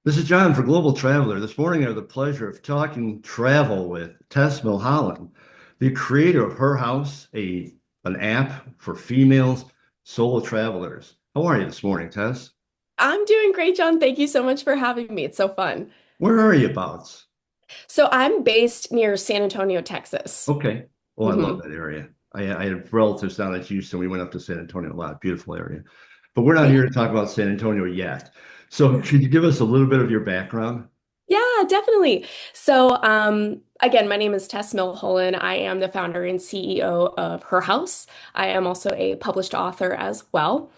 This is John for Global Traveler. This morning I have the pleasure of talking travel with Tess Millhollon, the creator of HerHouse, an app for females solo travelers. How are you this morning, Tess? I'm doing great, John. Thank you so much for having me. It's so fun. Where are you about? So I'm based near San Antonio, Texas. Okay. Oh, I love hmm that area. I have relatives down at Houston. We went up to San Antonio a lot. Beautiful area. But we're not Yeah, here to talk about San Antonio yet. So could you give us a little bit of your background? yeah, definitely. So, again, my name is Tess Millhollon. I am the founder and CEO of HerHouse. I am also a published author as well.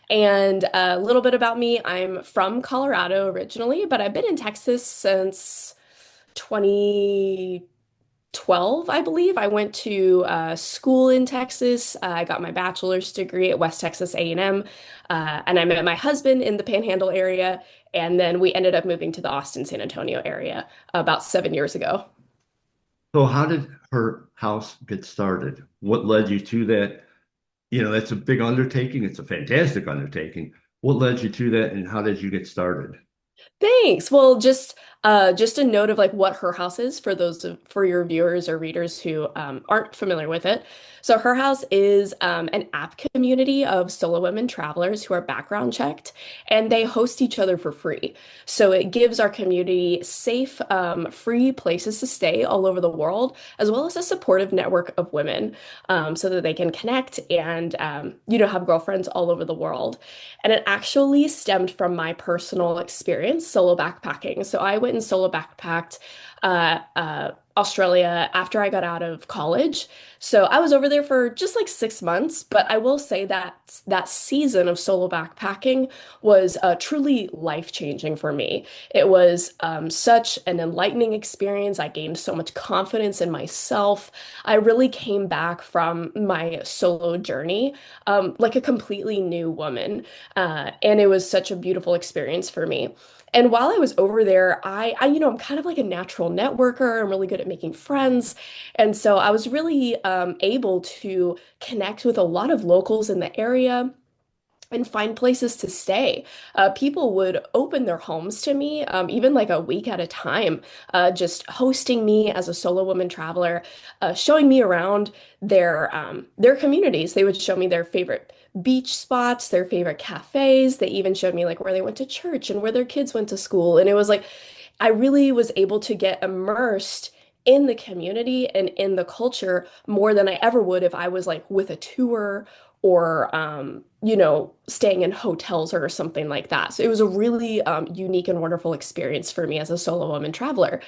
And a little bit about me, I'm from Colorado originally, but I've been in Texas since 2012, I believe. I went to school in Texas. I got my bachelor's degree at West Texas A&M, and I met my husband in the Panhandle area, and then we ended up moving to the Austin, San Antonio area about 7 years ago. So how did her house get started? What led you to that? That's a big undertaking. It's a fantastic undertaking. What led you to that, and how did you get started? Thanks. Well, just a note of like what Her House is for for your viewers or readers who aren't familiar with it. So Her House is an app community of solo women travelers who are background checked, and they host each other for free. So it gives our community safe, free places to stay all over the world, as well as a supportive network of women, so that they can connect and have girlfriends all over the world. And it actually stemmed from my personal experience solo backpacking. So I went and solo backpacked Australia after I got out of college. So I was over there for just like 6 months, but I will say that that season of solo backpacking was truly life-changing for me. It was such an enlightening experience. I gained so much confidence in myself. I really came back from my solo journey like a completely new woman. And it was such a beautiful experience for me. And while I was over there, I'm kind of like a natural networker. I'm really good at making friends. And so I was really able to connect with a lot of locals in the area and find places to stay. People would open their homes to me, even like a week at a time, just hosting me as a solo woman traveler, showing me around their communities. They would show me their favorite beach spots, their favorite cafes. They even showed me like where they went to church and where their kids went to school. And it was like I really was able to get immersed in the community and in the culture more than I ever would if I was like with a tour or staying in hotels or something like that. So it was a really unique and wonderful experience for me as a solo woman traveler.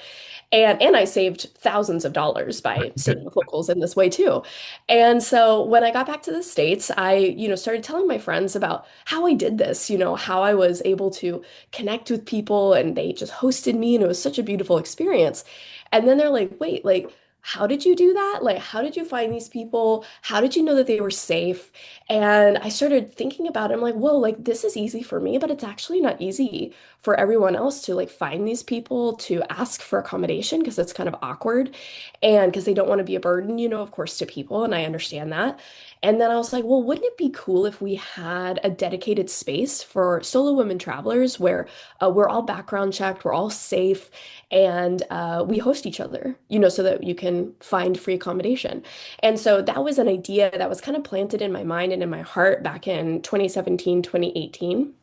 And I saved thousands of dollars by staying with locals in this way too. And so when I got back to the States, I started telling my friends about how I did this, how I was able to connect with people and they just hosted me and it was such a beautiful experience. And then they're like, wait, like, how did you do that? Like, how did you find these people? How did you know that they were safe? And I started thinking about it. I'm like, whoa, like this is easy for me, but it's actually not easy for everyone else to like find these people to ask for accommodation because it's kind of awkward and because they don't want to be a burden, of course, to people. And I understand that. And then I was like, well, wouldn't it be cool if we had a dedicated space for solo women travelers where we're all background checked, we're all safe, and we host each other, so that you can find free accommodation. And so that was an idea that was kind of planted in my mind and in my heart back in 2017, 2018.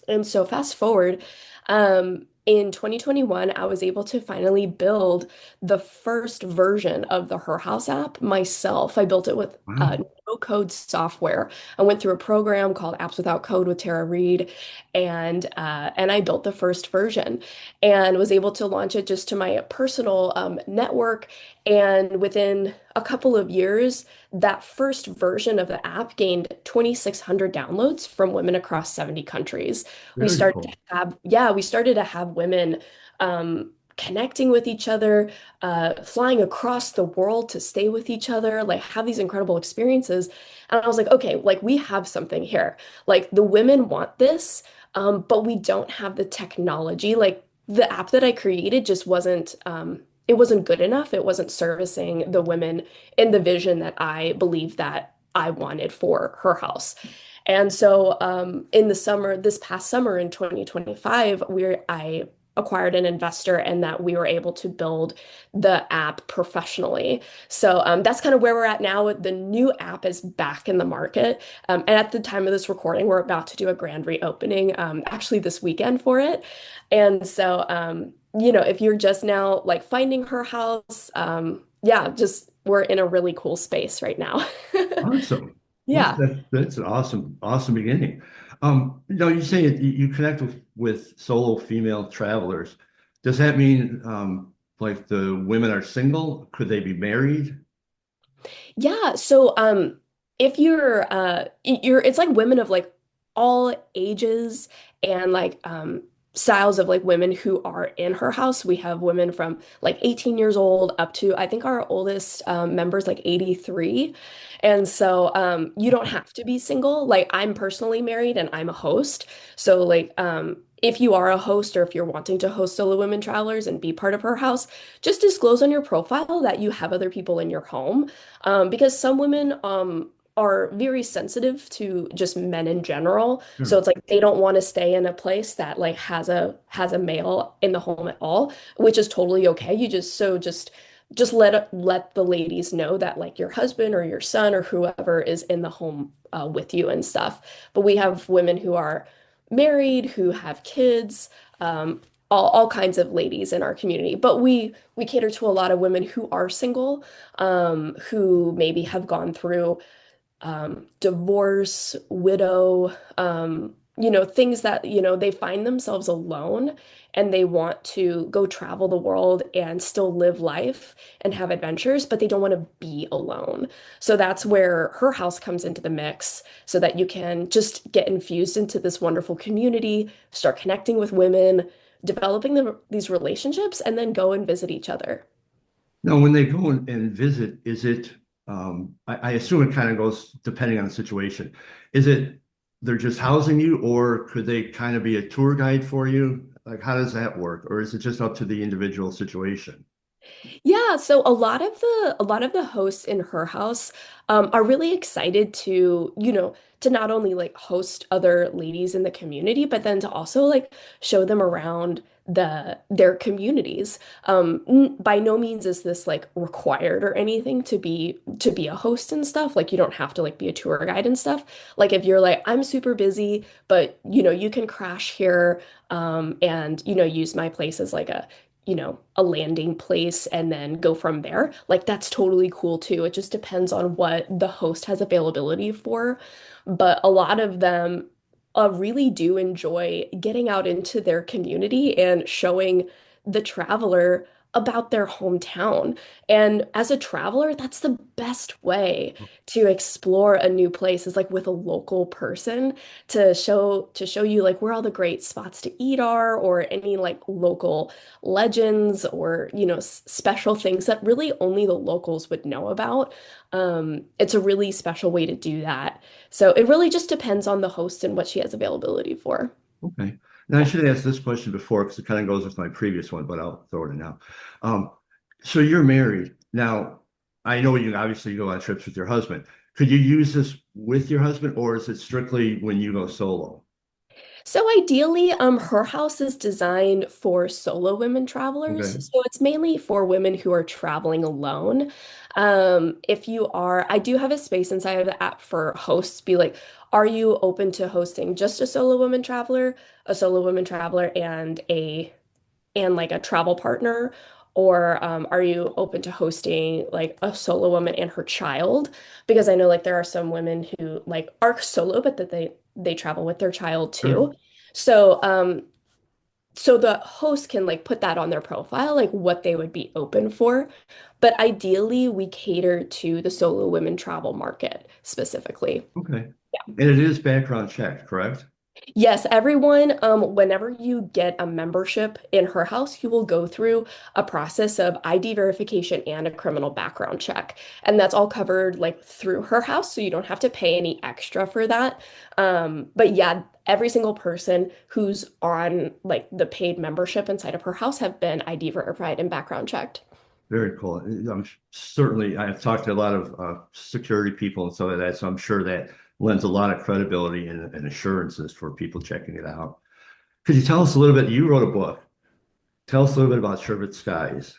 And so fast forward, in 2021, I was able to finally build the first version of the Her House app myself. I built it with Wow. no code software. I went through a program called Apps Without Code with Tara Reid, and I built the first version and was able to launch it just to my personal network. And within a couple of years, that first version of the app gained 2,600 downloads from women across 70 countries. Very cool. We started to have women connecting with each other, flying across the world to stay with each other, like have these incredible experiences. And I was like, okay, like we have something here. Like the women want this, but we don't have the technology. Like the app that I created just it wasn't good enough. It wasn't servicing the women in the vision that I believed that I wanted for Her House. And so in the summer, this past summer in 2025, I acquired an investor and that we were able to build the app professionally. So that's kind of where we're at now. The new app is back in the market. And at the time of this recording, we're about to do a grand reopening, actually this weekend for it. And so, if you're just now like finding her house, yeah, just we're in a really cool space right now. Awesome. Yeah. That's an awesome beginning. You say you connect with solo female travelers. Does that mean like the women are single? Could they be married? Yeah, so if you're it's like women of like all ages and like styles of like women who are in her house. We have women from like 18 years old up to I think our oldest member is like 83. And so you don't have to be single. Like I'm personally married and I'm a host. So like if you are a host or if you're wanting to host solo women travelers and be part of her house, just disclose on your profile that you have other people in your home because some women are very sensitive to just men in general. So Sure. it's like they don't want to stay in a place that like has a male in the home at all, which is totally okay. You just let the ladies know that like your husband or your son or whoever is in the home with you and stuff. But we have women who are married, who have kids, all kinds of ladies in our community. But we cater to a lot of women who are single, who maybe have gone through divorce, widow, things that, they find themselves alone and they want to go travel the world and still live life and have adventures, but they don't want to be alone. So that's where her house comes into the mix so that you can just get infused into this wonderful community, start connecting with women, developing these relationships, and then go and visit each other. Now, when they go and visit, is it, I assume it kind of goes depending on the situation. Is it they're just housing you, or could they kind of be a tour guide for you? Like, how does that work? Or is it just up to the individual situation? Yeah, so a lot of the hosts in her house are really excited to not only like host other ladies in the community, but then to also like show them around their communities. By no means is this like required or anything to be a host and stuff. Like you don't have to like be a tour guide and stuff. Like if you're like I'm super busy, but you can crash here and use my place as like a landing place and then go from there. Like that's totally cool too. It just depends on what the host has availability for. But a lot of them really do enjoy getting out into their community and showing the traveler about their hometown. And as a traveler, that's the best way to explore a new place is like with a local person to show you like where all the great spots to eat are or any like local legends or special things that really only the locals would know about. It's a really special way to do that. So it really just depends on the host and what she has availability for. Okay. Now, I Yeah. should ask this question before because it kind of goes with my previous one, but I'll throw it in now. Um, so you're married. Now, I know you obviously go on trips with your husband. Could you use this with your husband, or is it strictly when you go solo? So ideally, her house is designed for solo women travelers. Okay. So it's mainly for women who are traveling alone. If you are, I do have a space inside of the app for hosts. Be like, are you open to hosting just a solo woman traveler, a solo woman traveler, and like a travel partner? Or are you open to hosting like a solo woman and her child? Because I know like there are some women who like are solo, but that they travel with their child Sure. too. So so the host can like put that on their profile, like what they would be open for. But ideally, we cater to the solo women travel market specifically. Okay. And it is background checked, correct? Yes, everyone, whenever you get a membership in her house, you will go through a process of ID verification and a criminal background check. And that's all covered like through her house, so you don't have to pay any extra for that. But yeah, every single person who's on like the paid membership inside of her house have been ID verified and background checked. Very cool. I'm certainly, I've talked to a lot of security people and stuff like that, so I'm sure that lends a lot of credibility and assurances for people checking it out. Could you tell us a little bit? You wrote a book. Tell us a little bit about Sherbet Skies.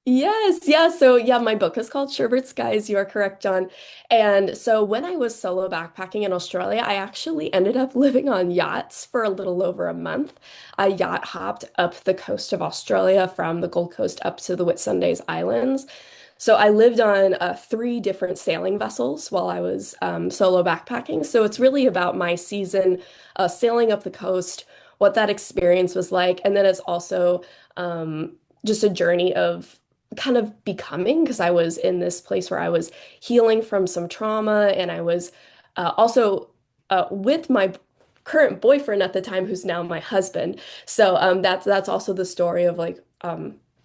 Yes, yeah. So, yeah, my book is called Sherbet Skies. You are correct, John. And so, when I was solo backpacking in Australia, I actually ended up living on yachts for a little over a month. I yacht hopped up the coast of Australia from the Gold Coast up to the Whitsundays Islands. So, I lived on three different sailing vessels while I was solo backpacking. So, it's really about my season sailing up the coast, what that experience was like. And then it's also um, just a journey of kind of becoming because I was in this place where I was healing from some trauma and I was also with my current boyfriend at the time who's now my husband. So that's also the story of like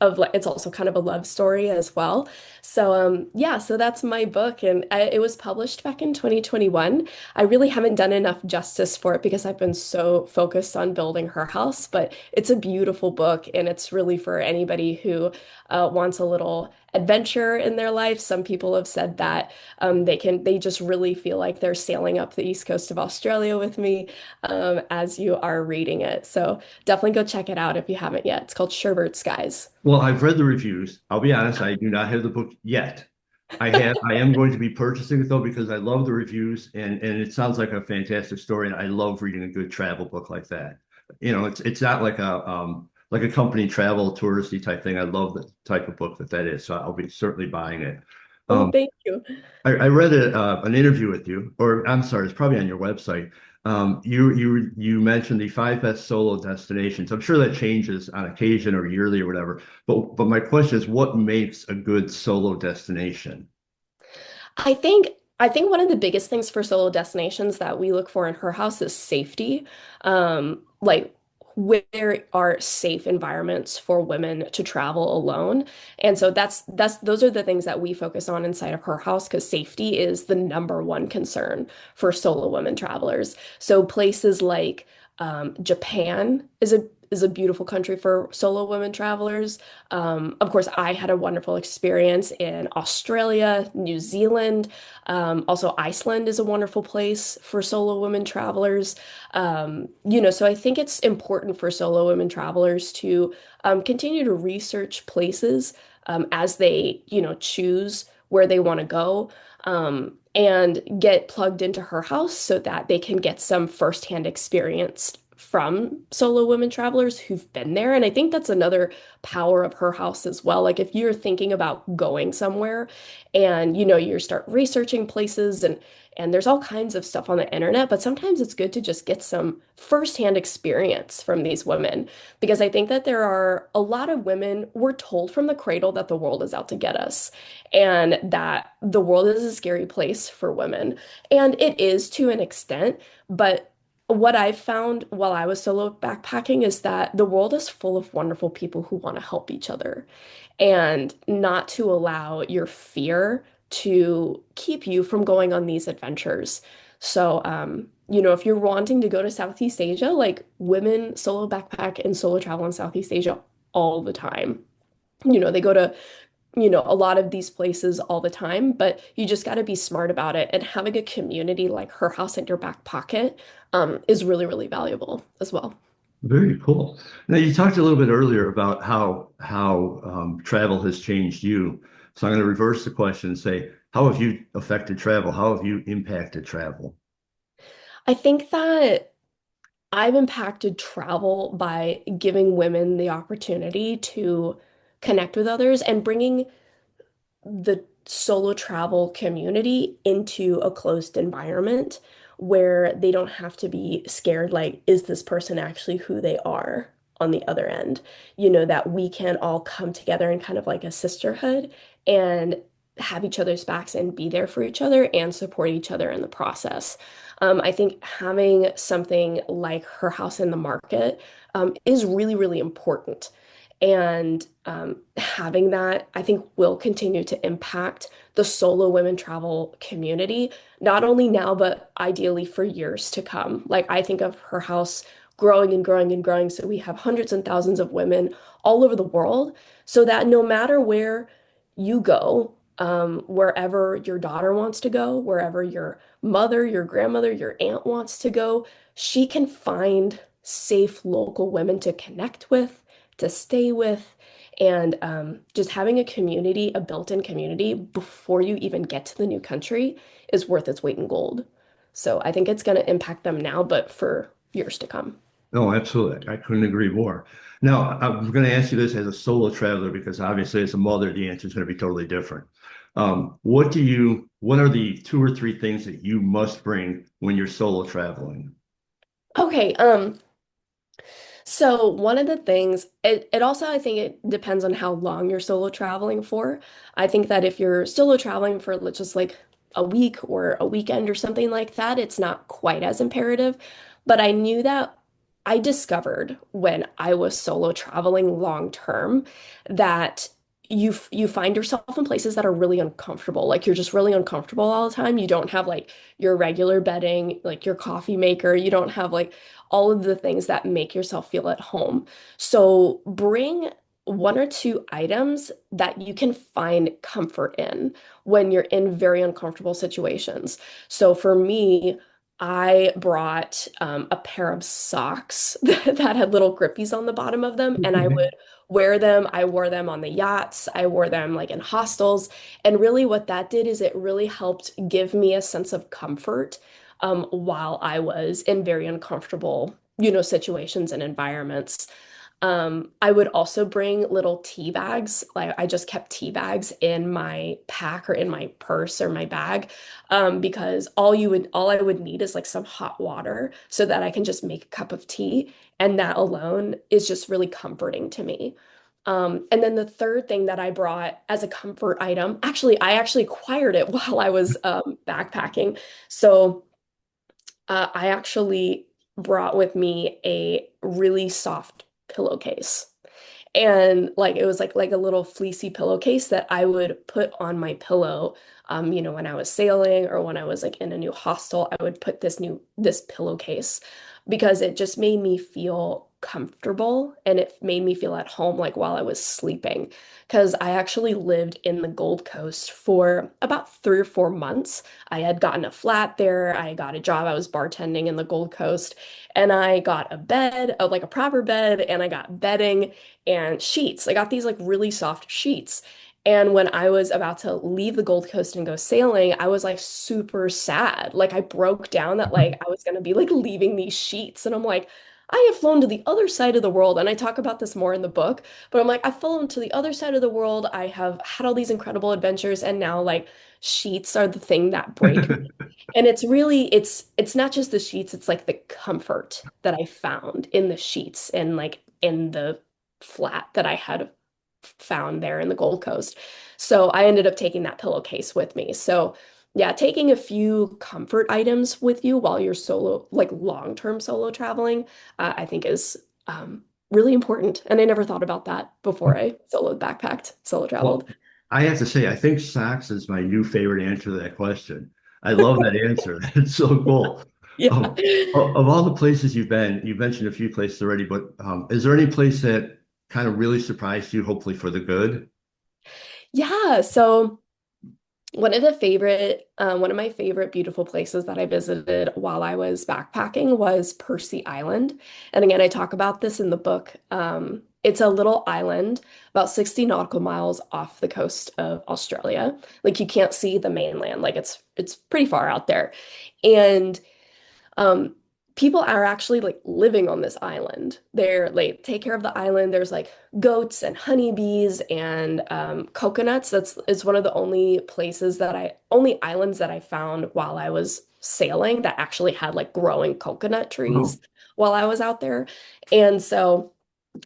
it's also kind of a love story as well. So yeah, so that's my book and it was published back in 2021. I really haven't done enough justice for it because I've been so focused on building her house, but it's a beautiful book and it's really for anybody who wants a little adventure in their life. Some people have said that they just really feel like they're sailing up the east coast of Australia with me as you are reading it. So definitely go check it out if you haven't yet. It's called Sherbert Skies. Well, I've read the reviews. I'll be honest, I do not have the book yet. I am going to be purchasing it though because I love the reviews and it sounds like a fantastic story and I love reading a good travel book like that. It's not like a company travel touristy type thing. I love the type of book that is. So I'll be certainly buying it. Oh, Um, thank you. I read an interview with you, or I'm sorry, it's probably on your website. You mentioned the five best solo destinations. I'm sure that changes on occasion or yearly or whatever. But my question is, what makes a good solo destination? I think I think one of the biggest things for solo destinations that we look for in her house is safety. Like where are safe environments for women to travel alone? And so that's those are the things that we focus on inside of her house because safety is the number one concern for solo women travelers. So places like Japan is a beautiful country for solo women travelers. Of course, I had a wonderful experience in Australia, New Zealand. Also, Iceland is a wonderful place for solo women travelers. So I think it's important for solo women travelers to continue to research places as they, choose where they want to go. And get plugged into her house so that they can get some firsthand experience from solo women travelers who've been there. And I think that's another power of her house as well. Like if you're thinking about going somewhere and you start researching places and there's all kinds of stuff on the internet, but sometimes it's good to just get some firsthand experience from these women because I think that there are a lot of women, we're told from the cradle that the world is out to get us and that the world is a scary place for women. And it is to an extent, but what I've found while I was solo backpacking is that the world is full of wonderful people who want to help each other and not to allow your fear to keep you from going on these adventures. So, if you're wanting to go to Southeast Asia, like women solo backpack and solo travel in Southeast Asia all the time. They go to a lot of these places all the time, but you just got to be smart about it. And having a community like her house in your back pocket is really, really valuable as well. Very cool. Now you talked a little bit earlier about how travel has changed you. So I'm going to reverse the question and say, how have you affected travel? How have you impacted travel? I think that I've impacted travel by giving women the opportunity to connect with others and bringing the solo travel community into a closed environment where they don't have to be scared, like, is this person actually who they are on the other end? That we can all come together in kind of like a sisterhood and have each other's backs and be there for each other and support each other in the process. I think having something like her house in the market is really, really important. And having that, I think, will continue to impact the solo women travel community, not only now, but ideally for years to come. Like, I think of her house growing and growing and growing. So we have hundreds and thousands of women all over the world, so that no matter where you go, wherever your daughter wants to go, wherever your mother, your grandmother, your aunt wants to go, she can find safe local women to connect with, to stay with, and just having a community, a built-in community before you even get to the new country is worth its weight in gold. So I think it's going to impact them now, but for years to come. No, absolutely. I couldn't agree more. Now, I'm going to ask you this as a solo traveler because obviously, as a mother, the answer is going to be totally different. What are the two or three things that you must bring when you're solo traveling? Okay, so one of the things, it also, I think it depends on how long you're solo traveling for. I think that if you're solo traveling for let's just like a week or a weekend or something like that, it's not quite as imperative. But I knew that I discovered when I was solo traveling long term that you find yourself in places that are really uncomfortable. Like you're just really uncomfortable all the time. You don't have like your regular bedding, like your coffee maker. You don't have like all of the things that make yourself feel at home. So bring one or two items that you can find comfort in when you're in very uncomfortable situations. So for me, I brought a pair of socks that had little grippies on the bottom of them, and I would wear them. I wore them on the yachts. I wore them like in hostels. And really, what that did is it really helped give me a sense of comfort while I was in very uncomfortable, situations and environments. I would also bring little tea bags. Like I just kept tea bags in my pack or in my purse or my bag, because all I would need is like some hot water so that I can just make a cup of tea, and that alone is just really comforting to me. And then the third thing that I brought as a comfort item, actually, I actually acquired it while I was backpacking. So I actually brought with me a really soft pillowcase. And like it was like a little fleecy pillowcase that I would put on my pillow. When I was sailing or when I was like in a new hostel, I would put this pillowcase because it just made me feel comfortable and it made me feel at home like while I was sleeping. Because I actually lived in the Gold Coast for about 3 or 4 months. I had gotten a flat there. I got a job. I was bartending in the Gold Coast, and I got a bed, like a proper bed, and I got bedding and sheets. I got these like really soft sheets. And when I was about to leave the Gold Coast and go sailing, I was like super sad. Like I broke down that like I was going to be like leaving these sheets. And I'm like, I have flown to the other side of the world. And I talk about this more in the book, but I'm like, I've flown to the other side of the world. I have had all these incredible adventures. And now like sheets are the thing that break me. And it's not just the sheets, it's like the comfort that I found in the sheets and like in the flat that I had found there in the Gold Coast. So I ended up taking that pillowcase with me. So yeah, taking a few comfort items with you while you're solo, like long-term solo traveling, I think is really important. And I never thought about that before I solo traveled. Well, I have to say, I think socks is my new favorite answer to that question. I love that answer. It's so cool. Yeah. Of all the places you've been, you've mentioned a few places already, but is there any place that kind of really surprised you, hopefully for the good? Yeah. So one of my favorite beautiful places that I visited while I was backpacking was Percy Island. And again, I talk about this in the book. It's a little island about 60 nautical miles off the coast of Australia. Like you can't see the mainland. Like it's pretty far out there. And um, people are actually like living on this island. They're like take care of the island. There's like goats and honeybees and coconuts. It's one of the only islands that I found while I was sailing that actually had like growing coconut Oh, trees while I was out there. And so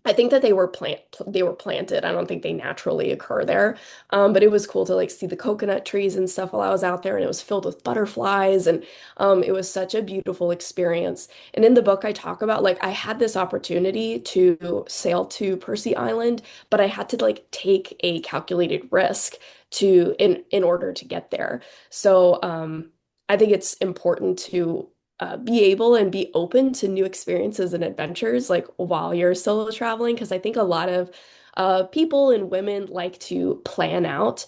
I think that they were planted. I don't think they naturally occur there. But it was cool to like see the coconut trees and stuff while I was out there, and it was filled with butterflies, and it was such a beautiful experience. And in the book, I talk about like I had this opportunity to sail to Percy Island, but I had to like take a calculated risk in order to get there. So I think it's important to be able and be open to new experiences and adventures like while you're solo traveling. Because I think a lot of people and women like to plan out,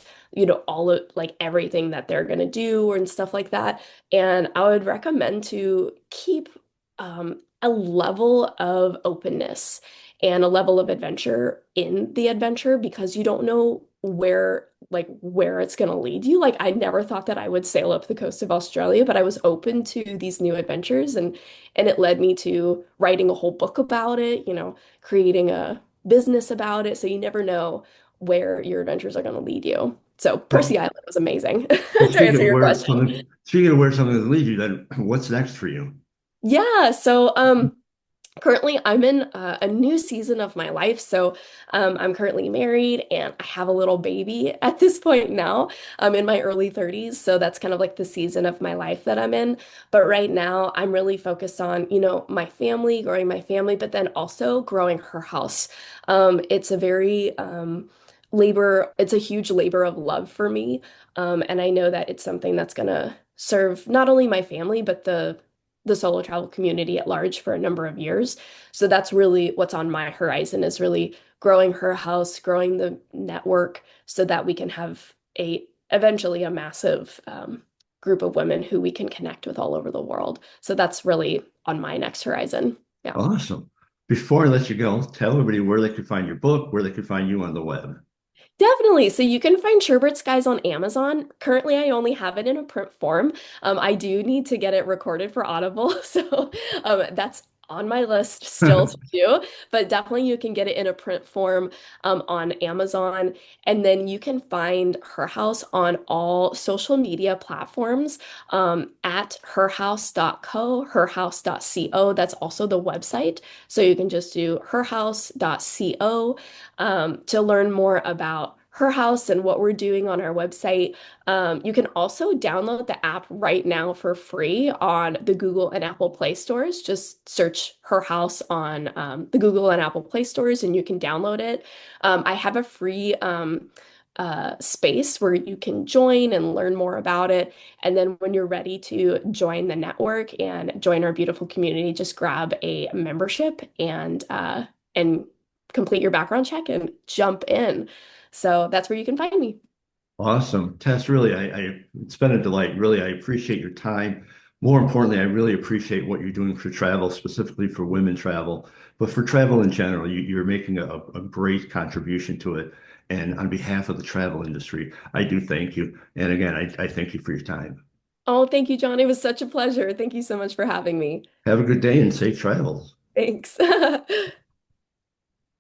all of like everything that they're gonna do and stuff like that. And I would recommend to keep a level of openness and a level of adventure in the adventure because you don't know where it's going to lead you. Like I never thought that I would sail up the coast of Australia, but I was open to these new adventures and it led me to writing a whole book about it, creating a business about it. So you never know where your adventures are going to lead you. So Percy Well, Island was amazing well, to answer your question. speaking of where something leads you, then what's next for you? Yeah, so currently, I'm in a new season of my life. So, I'm currently married and I have a little baby at this point now. I'm in my early 30s. So, that's kind of like the season of my life that I'm in. But right now, I'm really focused on, my family, growing my family, but then also growing her house. It's a very it's a huge labor of love for me. And I know that it's something that's going to serve not only my family, but the solo travel community at large for a number of years. So that's really what's on my horizon is really growing her house, growing the network so that we can have a eventually a massive group of women who we can connect with all over the world. So that's really on my next horizon. Yeah. Awesome. Before I let you go, tell everybody where they could find your book, where they could find you on the web. Definitely. So you can find Sherbet Skies on Amazon. Currently, I only have it in a print form. I do need to get it recorded for Audible, so that's on my list still to do. But definitely, you can get it in a print form on Amazon, and then you can find Her House on all social media platforms at herhouse.co, herhouse.co. That's also the website. So you can just do herhouse.co to learn more about her house and what we're doing on our website. You can also download the app right now for free on the Google and Apple Play stores. Just search her house on the Google and Apple Play stores and you can download it. I have a free space where you can join and learn more about it. And then when you're ready to join the network and join our beautiful community, just grab a membership and complete your background check and jump in. So that's where you can find me. Awesome. Tess, really, it's been a delight. Really, I appreciate your time. More importantly, I really appreciate what you're doing for travel, specifically for women travel, but for travel in general. You're making a great contribution to it. And on behalf of the travel industry, I do thank you. And again, I thank you for your time. Oh, thank you, John. It was such a pleasure. Thank you so much for having me. Have a good day and safe travels. Thanks.